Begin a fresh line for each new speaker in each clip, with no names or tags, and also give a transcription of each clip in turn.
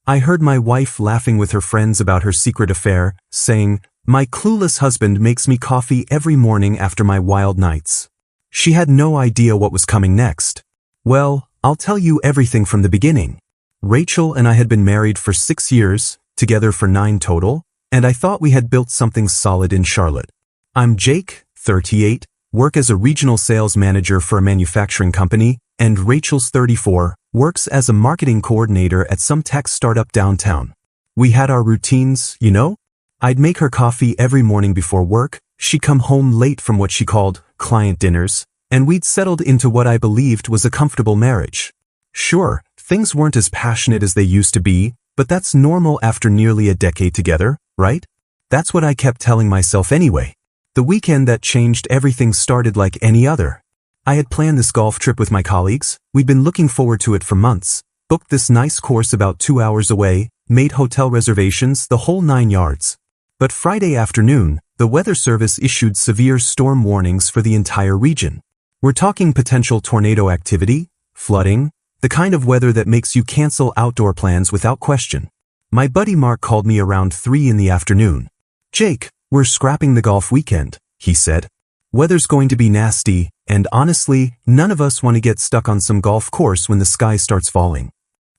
I heard my wife laughing with her friends about her secret affair, saying, "My clueless husband makes me coffee every morning after my wild nights." She had no idea what was coming next. Well, I'll tell you everything from the beginning. Rachel and I had been married for 6 years, together for 9 total, and I thought we had built something solid in Charlotte. I'm Jake, 38, work as a regional sales manager for a manufacturing company, and Rachel's 34, works as a marketing coordinator at some tech startup downtown. We had our routines, you know? I'd make her coffee every morning before work, she'd come home late from what she called client dinners, and we'd settled into what I believed was a comfortable marriage. Sure, things weren't as passionate as they used to be, but that's normal after nearly a decade together, right? That's what I kept telling myself anyway. The weekend that changed everything started like any other. I had planned this golf trip with my colleagues, we'd been looking forward to it for months, booked this nice course about 2 hours away, made hotel reservations, the whole 9 yards. But Friday afternoon, the weather service issued severe storm warnings for the entire region. We're talking potential tornado activity, flooding, the kind of weather that makes you cancel outdoor plans without question. My buddy Mark called me around 3 in the afternoon. "Jake, we're scrapping the golf weekend," he said. "Weather's going to be nasty, and honestly, none of us want to get stuck on some golf course when the sky starts falling."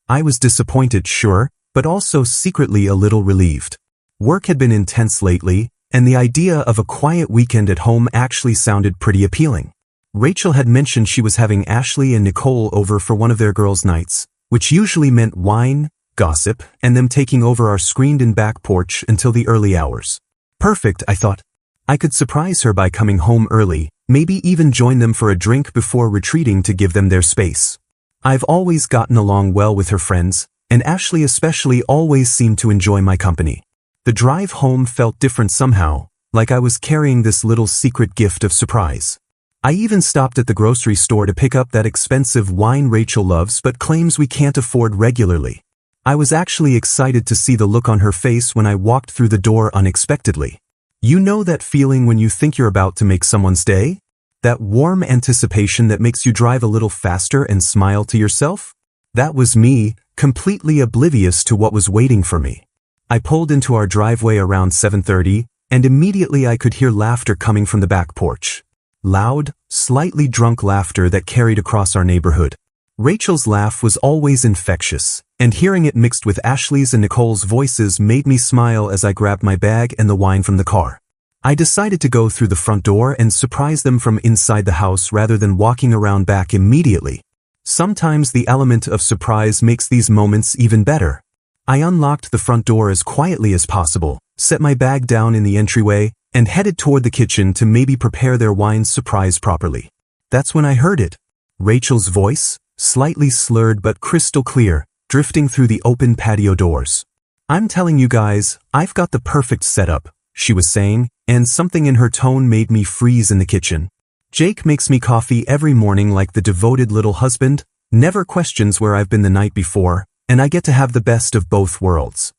I was disappointed, sure, but also secretly a little relieved. Work had been intense lately, and the idea of a quiet weekend at home actually sounded pretty appealing. Rachel had mentioned she was having Ashley and Nicole over for one of their girls' nights, which usually meant wine, gossip, and them taking over our screened-in back porch until the early hours. Perfect, I thought. I could surprise her by coming home early, maybe even join them for a drink before retreating to give them their space. I've always gotten along well with her friends, and Ashley especially always seemed to enjoy my company. The drive home felt different somehow, like I was carrying this little secret gift of surprise. I even stopped at the grocery store to pick up that expensive wine Rachel loves but claims we can't afford regularly. I was actually excited to see the look on her face when I walked through the door unexpectedly. You know that feeling when you think you're about to make someone's day? That warm anticipation that makes you drive a little faster and smile to yourself? That was me, completely oblivious to what was waiting for me. I pulled into our driveway around 7:30, and immediately I could hear laughter coming from the back porch. Loud, slightly drunk laughter that carried across our neighborhood. Rachel's laugh was always infectious, and hearing it mixed with Ashley's and Nicole's voices made me smile as I grabbed my bag and the wine from the car. I decided to go through the front door and surprise them from inside the house rather than walking around back immediately. Sometimes the element of surprise makes these moments even better. I unlocked the front door as quietly as possible, set my bag down in the entryway, and headed toward the kitchen to maybe prepare their wine's surprise properly. That's when I heard it. Rachel's voice, slightly slurred but crystal clear, drifting through the open patio doors. "I'm telling you guys, I've got the perfect setup," she was saying, and something in her tone made me freeze in the kitchen. "Jake makes me coffee every morning like the devoted little husband, never questions where I've been the night before, and I get to have the best of both worlds."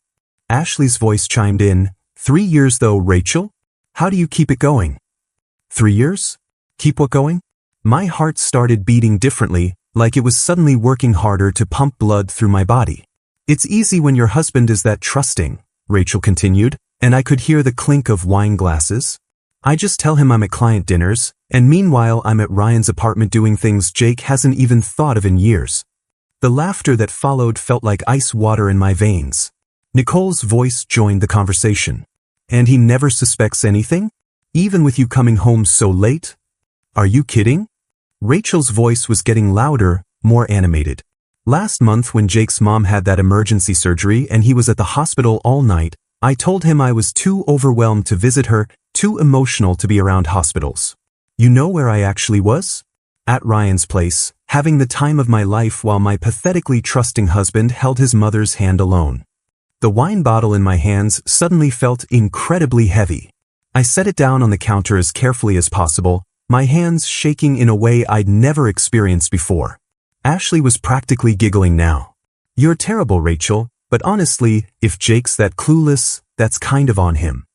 Ashley's voice chimed in, "3 years though, Rachel? How do you keep it going?" 3 years? Keep what going? My heart started beating differently, like it was suddenly working harder to pump blood through my body. "It's easy when your husband is that trusting," Rachel continued, and I could hear the clink of wine glasses. "I just tell him I'm at client dinners, and meanwhile I'm at Ryan's apartment doing things Jake hasn't even thought of in years." The laughter that followed felt like ice water in my veins. Nicole's voice joined the conversation. "And he never suspects anything? Even with you coming home so late? Are you kidding?" Rachel's voice was getting louder, more animated. "Last month when Jake's mom had that emergency surgery and he was at the hospital all night, I told him I was too overwhelmed to visit her, too emotional to be around hospitals. You know where I actually was? At Ryan's place, having the time of my life while my pathetically trusting husband held his mother's hand alone." The wine bottle in my hands suddenly felt incredibly heavy. I set it down on the counter as carefully as possible, my hands shaking in a way I'd never experienced before. Ashley was practically giggling now. "You're terrible, Rachel, but honestly, if Jake's that clueless, that's kind of on him."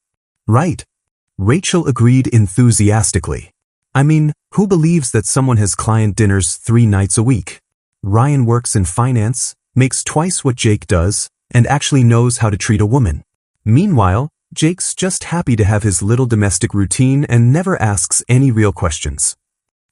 "Right." Rachel agreed enthusiastically. "I mean, who believes that someone has client dinners 3 nights a week? Ryan works in finance, makes twice what Jake does, and actually knows how to treat a woman. Meanwhile, Jake's just happy to have his little domestic routine and never asks any real questions.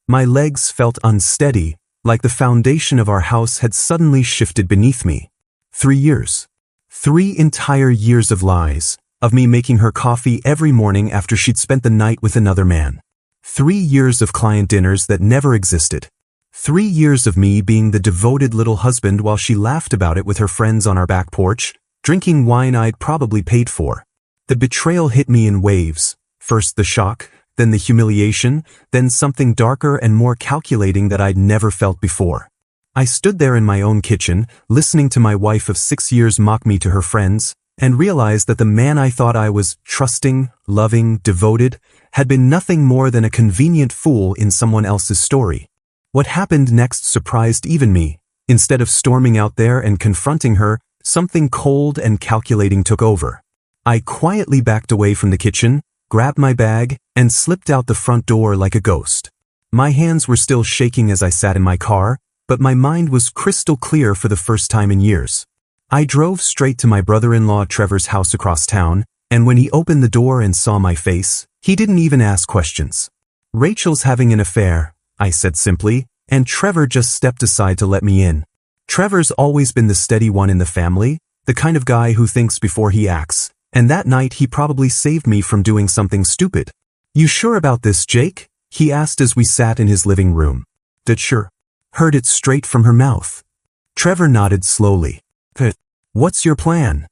My legs felt unsteady, like the foundation of our house had suddenly shifted beneath me. 3 years. 3 entire years of lies, of me making her coffee every morning after she'd spent the night with another man. 3 years of client dinners that never existed. 3 years of me being the devoted little husband while she laughed about it with her friends on our back porch, drinking wine I'd probably paid for. The betrayal hit me in waves. First the shock, then the humiliation, then something darker and more calculating that I'd never felt before. I stood there in my own kitchen, listening to my wife of 6 years mock me to her friends, and realized that the man I thought I was trusting, loving, devoted, had been nothing more than a convenient fool in someone else's story. What happened next surprised even me. Instead of storming out there and confronting her, something cold and calculating took over. I quietly backed away from the kitchen, grabbed my bag, and slipped out the front door like a ghost. My hands were still shaking as I sat in my car, but my mind was crystal clear for the first time in years. I drove straight to my brother-in-law Trevor's house across town, and when he opened the door and saw my face, he didn't even ask questions. "Rachel's having an affair," I said simply, and Trevor just stepped aside to let me in. Trevor's always been the steady one in the family, the kind of guy who thinks before he acts, and that night he probably saved me from doing something stupid. "You sure about this, Jake?" he asked as we sat in his living room. "Dead sure." Heard it straight from her mouth. Trevor nodded slowly. "What's your plan?"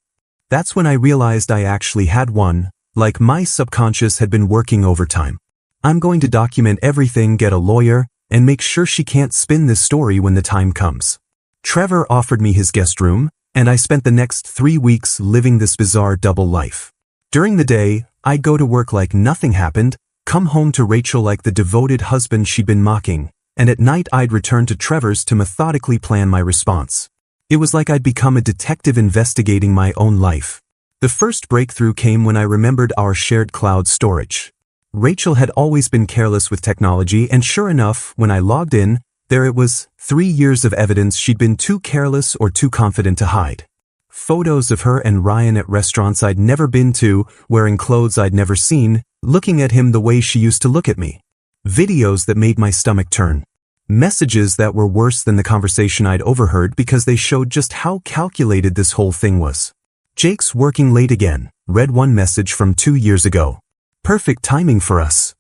That's when I realized I actually had one, like my subconscious had been working overtime. "I'm going to document everything, get a lawyer, and make sure she can't spin this story when the time comes." Trevor offered me his guest room, and I spent the next 3 weeks living this bizarre double life. During the day, I'd go to work like nothing happened, come home to Rachel like the devoted husband she'd been mocking, and at night I'd return to Trevor's to methodically plan my response. It was like I'd become a detective investigating my own life. The first breakthrough came when I remembered our shared cloud storage. Rachel had always been careless with technology, and sure enough, when I logged in, there it was, 3 years of evidence she'd been too careless or too confident to hide. Photos of her and Ryan at restaurants I'd never been to, wearing clothes I'd never seen, looking at him the way she used to look at me. Videos that made my stomach turn. Messages that were worse than the conversation I'd overheard because they showed just how calculated this whole thing was. "Jake's working late again," read one message from 2 years ago. "Perfect timing for us."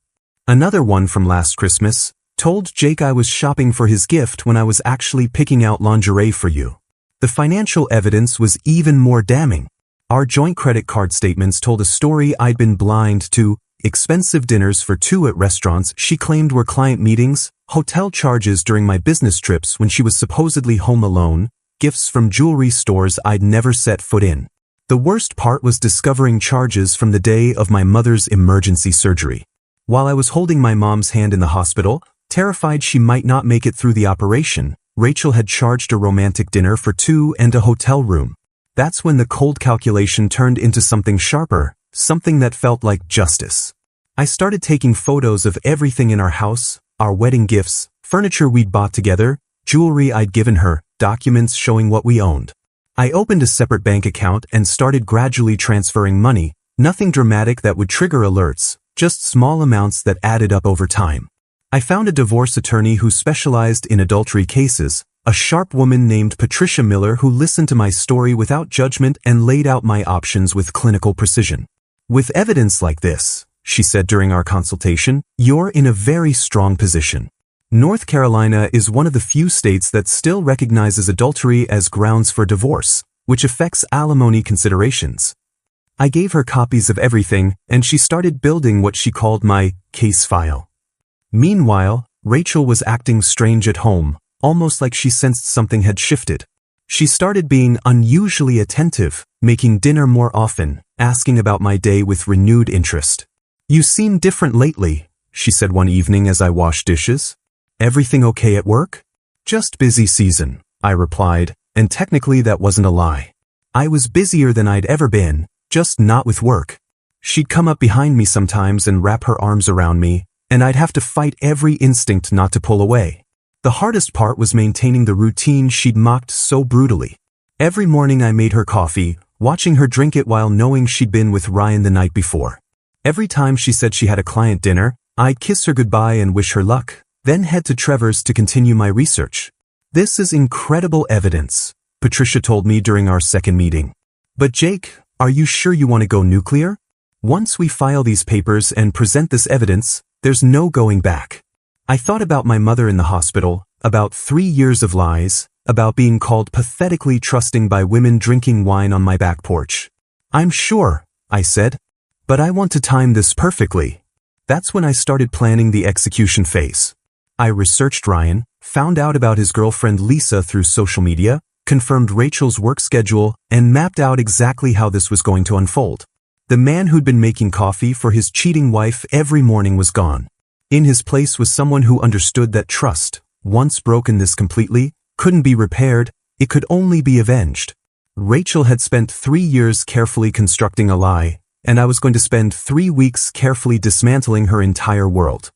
Another one from last Christmas, "Told Jake I was shopping for his gift when I was actually picking out lingerie for you." The financial evidence was even more damning. Our joint credit card statements told a story I'd been blind to: expensive dinners for 2 at restaurants she claimed were client meetings, hotel charges during my business trips when she was supposedly home alone, gifts from jewelry stores I'd never set foot in. The worst part was discovering charges from the day of my mother's emergency surgery. While I was holding my mom's hand in the hospital, terrified she might not make it through the operation, Rachel had charged a romantic dinner for 2 and a hotel room. That's when the cold calculation turned into something sharper, something that felt like justice. I started taking photos of everything in our house, our wedding gifts, furniture we'd bought together, jewelry I'd given her, documents showing what we owned. I opened a separate bank account and started gradually transferring money, nothing dramatic that would trigger alerts, just small amounts that added up over time. I found a divorce attorney who specialized in adultery cases, a sharp woman named Patricia Miller who listened to my story without judgment and laid out my options with clinical precision. "With evidence like this," she said during our consultation, "you're in a very strong position. North Carolina is one of the few states that still recognizes adultery as grounds for divorce, which affects alimony considerations." I gave her copies of everything, and she started building what she called my case file. Meanwhile, Rachel was acting strange at home, almost like she sensed something had shifted. She started being unusually attentive, making dinner more often, asking about my day with renewed interest. "You seem different lately," she said one evening as I washed dishes. "Everything okay at work?" "Just busy season," I replied, and technically that wasn't a lie. I was busier than I'd ever been, just not with work. She'd come up behind me sometimes and wrap her arms around me, and I'd have to fight every instinct not to pull away. The hardest part was maintaining the routine she'd mocked so brutally. Every morning I made her coffee, watching her drink it while knowing she'd been with Ryan the night before. Every time she said she had a client dinner, I'd kiss her goodbye and wish her luck, then head to Trevor's to continue my research. This is incredible evidence, Patricia told me during our second meeting. But Jake, are you sure you want to go nuclear? Once we file these papers and present this evidence, there's no going back. I thought about my mother in the hospital, about 3 years of lies, about being called pathetically trusting by women drinking wine on my back porch. I'm sure, I said. But I want to time this perfectly. That's when I started planning the execution phase. I researched Ryan, found out about his girlfriend Lisa through social media, confirmed Rachel's work schedule, and mapped out exactly how this was going to unfold. The man who'd been making coffee for his cheating wife every morning was gone. In his place was someone who understood that trust, once broken this completely, couldn't be repaired, it could only be avenged. Rachel had spent 3 years carefully constructing a lie, and I was going to spend 3 weeks carefully dismantling her entire world.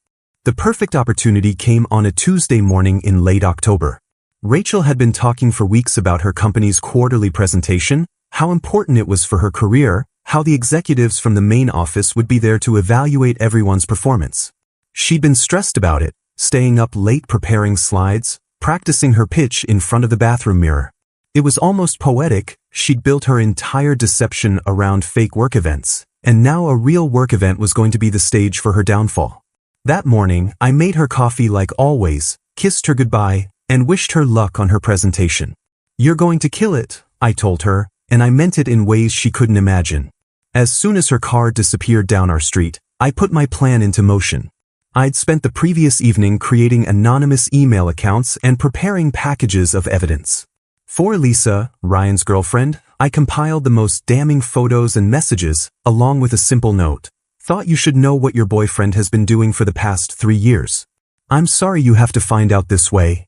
The perfect opportunity came on a Tuesday morning in late October. Rachel had been talking for weeks about her company's quarterly presentation, how important it was for her career, how the executives from the main office would be there to evaluate everyone's performance. She'd been stressed about it, staying up late preparing slides, practicing her pitch in front of the bathroom mirror. It was almost poetic. She'd built her entire deception around fake work events, and now a real work event was going to be the stage for her downfall. That morning, I made her coffee like always, kissed her goodbye, and wished her luck on her presentation. You're going to kill it, I told her, and I meant it in ways she couldn't imagine. As soon as her car disappeared down our street, I put my plan into motion. I'd spent the previous evening creating anonymous email accounts and preparing packages of evidence. For Lisa, Ryan's girlfriend, I compiled the most damning photos and messages, along with a simple note. Thought you should know what your boyfriend has been doing for the past 3 years. I'm sorry you have to find out this way.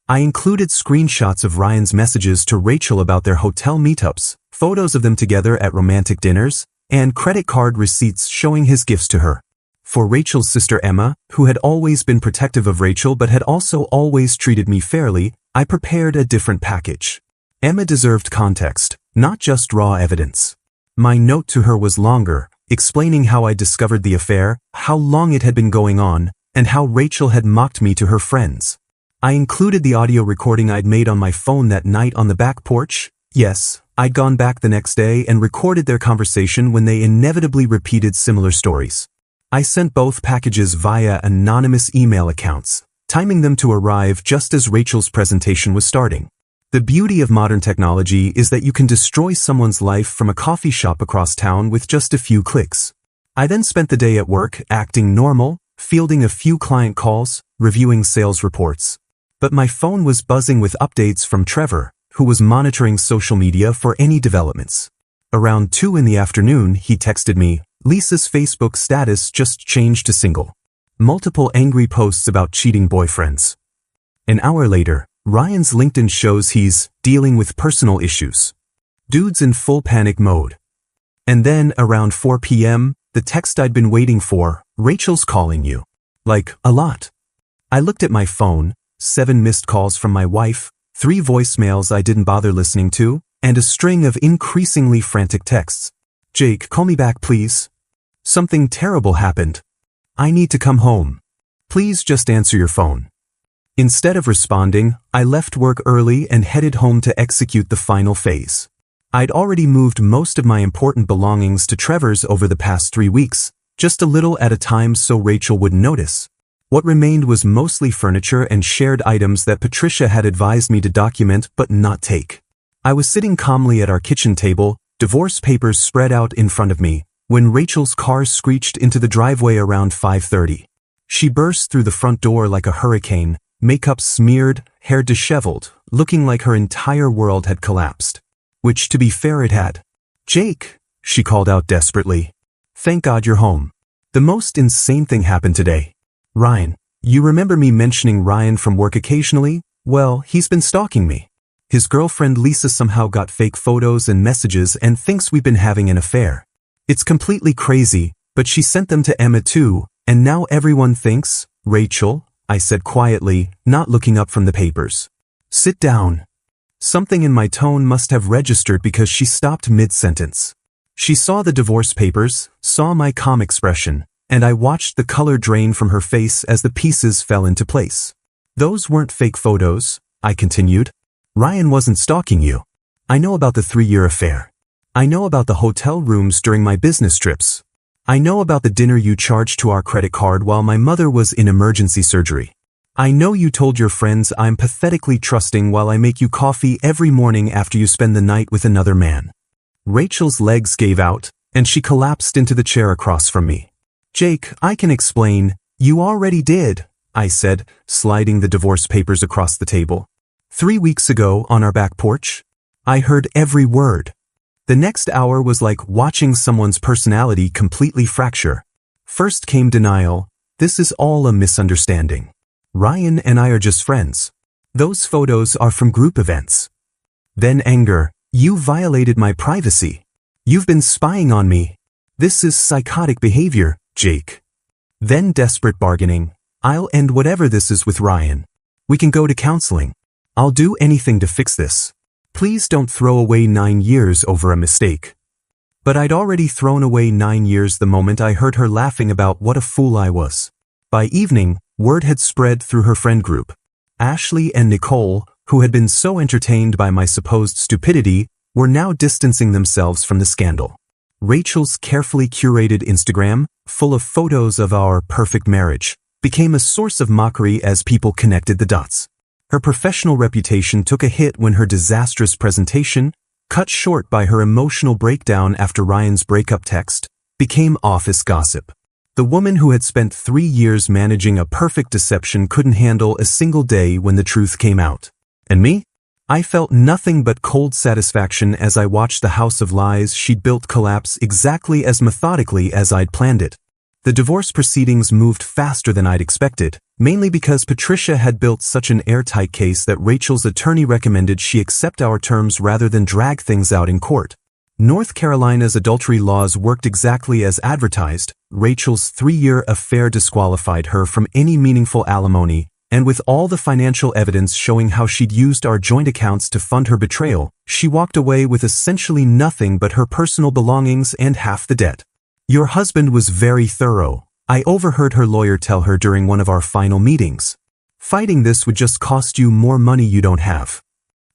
I included screenshots of Ryan's messages to Rachel about their hotel meetups, photos of them together at romantic dinners, and credit card receipts showing his gifts to her. For Rachel's sister Emma, who had always been protective of Rachel but had also always treated me fairly, I prepared a different package. Emma deserved context, not just raw evidence. My note to her was longer, explaining how I discovered the affair, how long it had been going on, and how Rachel had mocked me to her friends. I included the audio recording I'd made on my phone that night on the back porch. Yes, I'd gone back the next day and recorded their conversation when they inevitably repeated similar stories. I sent both packages via anonymous email accounts, timing them to arrive just as Rachel's presentation was starting. The beauty of modern technology is that you can destroy someone's life from a coffee shop across town with just a few clicks. I then spent the day at work acting normal, fielding a few client calls, reviewing sales reports. But my phone was buzzing with updates from Trevor, who was monitoring social media for any developments. Around 2 in the afternoon, he texted me, Lisa's Facebook status just changed to single. Multiple angry posts about cheating boyfriends. An hour later, Ryan's LinkedIn shows he's dealing with personal issues. Dude's in full panic mode. And then, around 4 p.m., the text I'd been waiting for, Rachel's calling you. Like, a lot. I looked at my phone, 7 missed calls from my wife, 3 voicemails I didn't bother listening to, and a string of increasingly frantic texts. Jake, call me back please. Something terrible happened. I need to come home. Please just answer your phone. Instead of responding, I left work early and headed home to execute the final phase. I'd already moved most of my important belongings to Trevor's over the past 3 weeks, just a little at a time so Rachel wouldn't notice. What remained was mostly furniture and shared items that Patricia had advised me to document but not take. I was sitting calmly at our kitchen table, divorce papers spread out in front of me, when Rachel's car screeched into the driveway around 5:30. She burst through the front door like a hurricane, makeup smeared, hair disheveled, looking like her entire world had collapsed. Which, to be fair, it had. Jake, she called out desperately. Thank God you're home. The most insane thing happened today. Ryan, you remember me mentioning Ryan from work occasionally? Well, he's been stalking me. His girlfriend Lisa somehow got fake photos and messages and thinks we've been having an affair. It's completely crazy, but she sent them to Emma too, and now everyone thinks, Rachel, I said quietly, not looking up from the papers. Sit down. Something in my tone must have registered because she stopped mid-sentence. She saw the divorce papers, saw my calm expression, and I watched the color drain from her face as the pieces fell into place. Those weren't fake photos, I continued. Ryan wasn't stalking you. I know about the 3-year affair. I know about the hotel rooms during my business trips. I know about the dinner you charged to our credit card while my mother was in emergency surgery. I know you told your friends I'm pathetically trusting while I make you coffee every morning after you spend the night with another man. Rachel's legs gave out, and she collapsed into the chair across from me. Jake, I can explain. You already did, I said, sliding the divorce papers across the table. 3 weeks ago on our back porch, I heard every word. The next hour was like watching someone's personality completely fracture. First came denial. This is all a misunderstanding. Ryan and I are just friends. Those photos are from group events. Then anger. You violated my privacy. You've been spying on me. This is psychotic behavior, Jake. Then desperate bargaining. I'll end whatever this is with Ryan. We can go to counseling. I'll do anything to fix this. Please don't throw away 9 years over a mistake. But I'd already thrown away 9 years the moment I heard her laughing about what a fool I was. By evening, word had spread through her friend group. Ashley and Nicole, who had been so entertained by my supposed stupidity, were now distancing themselves from the scandal. Rachel's carefully curated Instagram, full of photos of our perfect marriage, became a source of mockery as people connected the dots. Her professional reputation took a hit when her disastrous presentation, cut short by her emotional breakdown after Ryan's breakup text, became office gossip. The woman who had spent 3 years managing a perfect deception couldn't handle a single day when the truth came out. And me? I felt nothing but cold satisfaction as I watched the house of lies she'd built collapse exactly as methodically as I'd planned it. The divorce proceedings moved faster than I'd expected, mainly because Patricia had built such an airtight case that Rachel's attorney recommended she accept our terms rather than drag things out in court. North Carolina's adultery laws worked exactly as advertised. Rachel's 3-year affair disqualified her from any meaningful alimony, and with all the financial evidence showing how she'd used our joint accounts to fund her betrayal, she walked away with essentially nothing but her personal belongings and half the debt. Your husband was very thorough, I overheard her lawyer tell her during one of our final meetings. Fighting this would just cost you more money you don't have.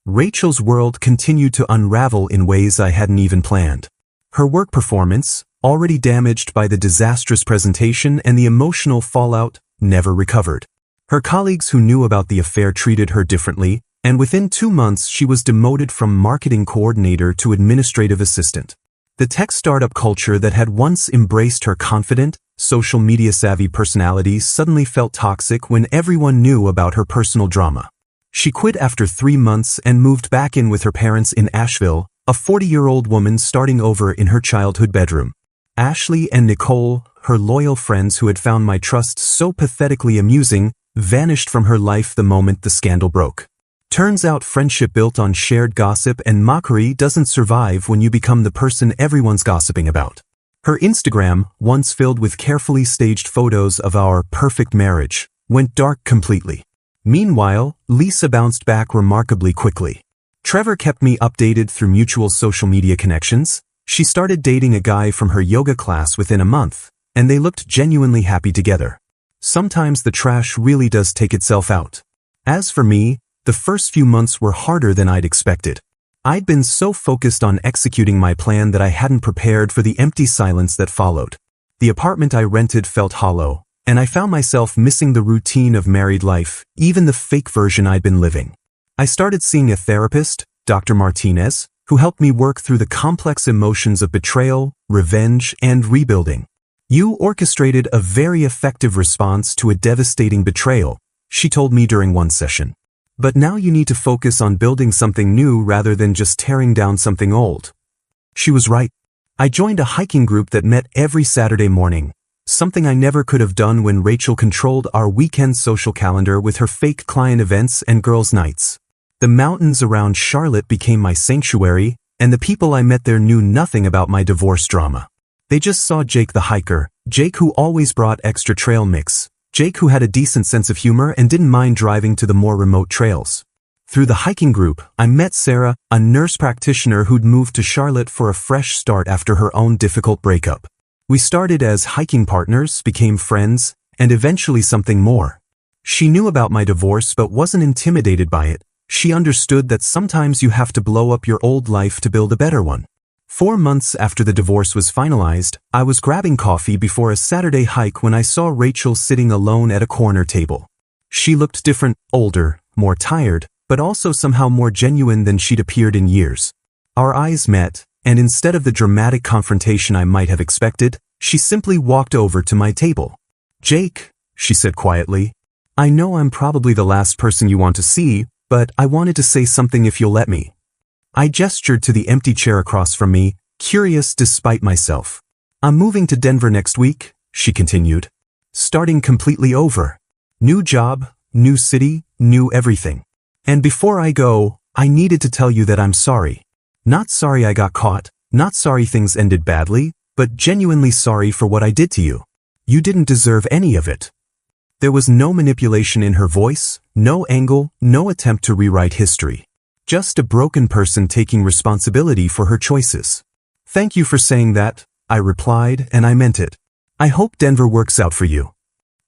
Rachel's world continued to unravel in ways I hadn't even planned. Her work performance, already damaged by the disastrous presentation and the emotional fallout, never recovered. Her colleagues who knew about the affair treated her differently, and within 2 months she was demoted from marketing coordinator to administrative assistant. The tech startup culture that had once embraced her confident, social media-savvy personality suddenly felt toxic when everyone knew about her personal drama. She quit after 3 months and moved back in with her parents in Asheville, a 40-year-old woman starting over in her childhood bedroom. Ashley and Nicole, her loyal friends who had found my trust so pathetically amusing, vanished from her life the moment the scandal broke. Turns out friendship built on shared gossip and mockery doesn't survive when you become the person everyone's gossiping about. Her Instagram, once filled with carefully staged photos of our perfect marriage, went dark completely. Meanwhile, Lisa bounced back remarkably quickly. Trevor kept me updated through mutual social media connections. She started dating a guy from her yoga class within a month, and they looked genuinely happy together. Sometimes the trash really does take itself out. As for me, the first few months were harder than I'd expected. I'd been so focused on executing my plan that I hadn't prepared for the empty silence that followed. The apartment I rented felt hollow, and I found myself missing the routine of married life, even the fake version I'd been living. I started seeing a therapist, Dr. Martinez, who helped me work through the complex emotions of betrayal, revenge, and rebuilding. You orchestrated a very effective response to a devastating betrayal, she told me during one session. But now you need to focus on building something new rather than just tearing down something old. She was right. I joined a hiking group that met every Saturday morning, something I never could have done when Rachel controlled our weekend social calendar with her fake client events and girls' nights. The mountains around Charlotte became my sanctuary, and the people I met there knew nothing about my divorce drama. They just saw Jake the hiker, Jake who always brought extra trail mix, Jake who had a decent sense of humor and didn't mind driving to the more remote trails. Through the hiking group, I met Sarah, a nurse practitioner who'd moved to Charlotte for a fresh start after her own difficult breakup. We started as hiking partners, became friends, and eventually something more. She knew about my divorce but wasn't intimidated by it. She understood that sometimes you have to blow up your old life to build a better one. 4 months after the divorce was finalized, I was grabbing coffee before a Saturday hike when I saw Rachel sitting alone at a corner table. She looked different, older, more tired, but also somehow more genuine than she'd appeared in years. Our eyes met, and instead of the dramatic confrontation I might have expected, she simply walked over to my table. "Jake," she said quietly, "I know I'm probably the last person you want to see, but I wanted to say something if you'll let me." I gestured to the empty chair across from me, curious despite myself. "I'm moving to Denver next week," she continued. "Starting completely over. New job, new city, new everything. And before I go, I needed to tell you that I'm sorry. Not sorry I got caught, not sorry things ended badly, but genuinely sorry for what I did to you. You didn't deserve any of it." There was no manipulation in her voice, no angle, no attempt to rewrite history. Just a broken person taking responsibility for her choices. "Thank you for saying that," I replied, and I meant it. "I hope Denver works out for you."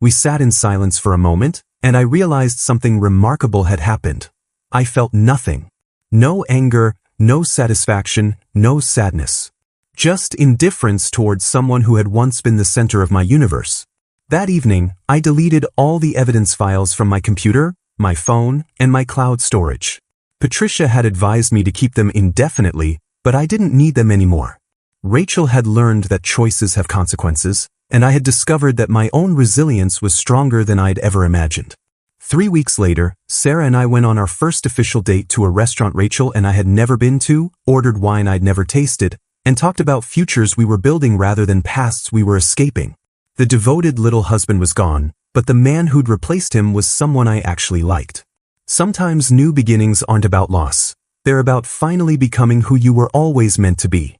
We sat in silence for a moment, and I realized something remarkable had happened. I felt nothing. No anger, no satisfaction, no sadness. Just indifference towards someone who had once been the center of my universe. That evening, I deleted all the evidence files from my computer, my phone, and my cloud storage. Patricia had advised me to keep them indefinitely, but I didn't need them anymore. Rachel had learned that choices have consequences, and I had discovered that my own resilience was stronger than I'd ever imagined. 3 weeks later, Sarah and I went on our first official date to a restaurant Rachel and I had never been to, ordered wine I'd never tasted, and talked about futures we were building rather than pasts we were escaping. The devoted little husband was gone, but the man who'd replaced him was someone I actually liked. Sometimes new beginnings aren't about loss. They're about finally becoming who you were always meant to be.